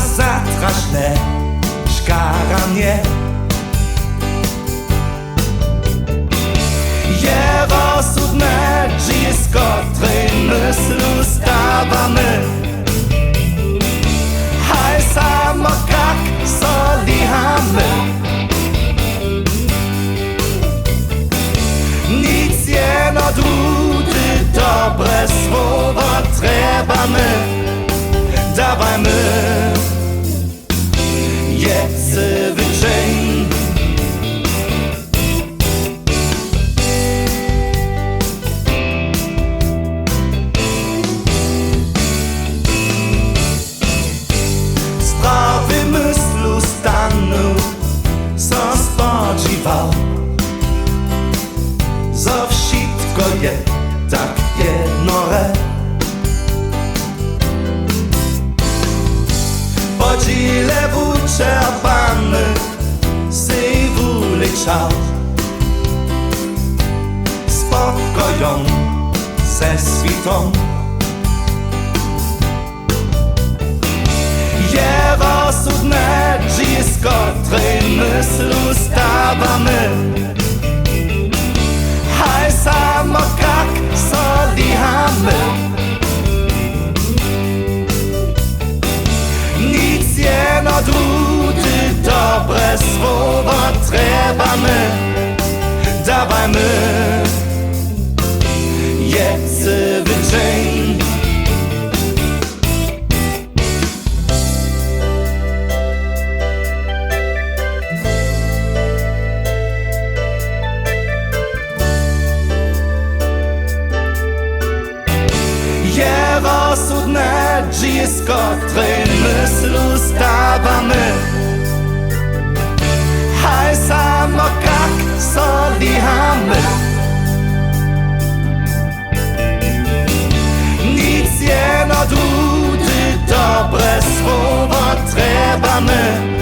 zatrašné škáranie. Je rozsudné, z ktorej myslu stávame. Haj samo kak solihame. Nic jeno drudy, dobre słowo trebamy. Dawajmy jedzywy dzień. Sprawy myslu stanu są spodziewał. Zo wszystko je tak jednore. Podziele wyczerpany si wuleciał spokoją ze świtą. Je rozsudne, z której myslu stawamy. Haj samo kak solihamy. Nic jeno drudy, dobre słowo trebamy. Dawajmy jedzywy dzień. Je rozsudne, z której myslu stawamy. Haj samo kak solihamy. Nic jeno drudy, dobre słowo trebamy.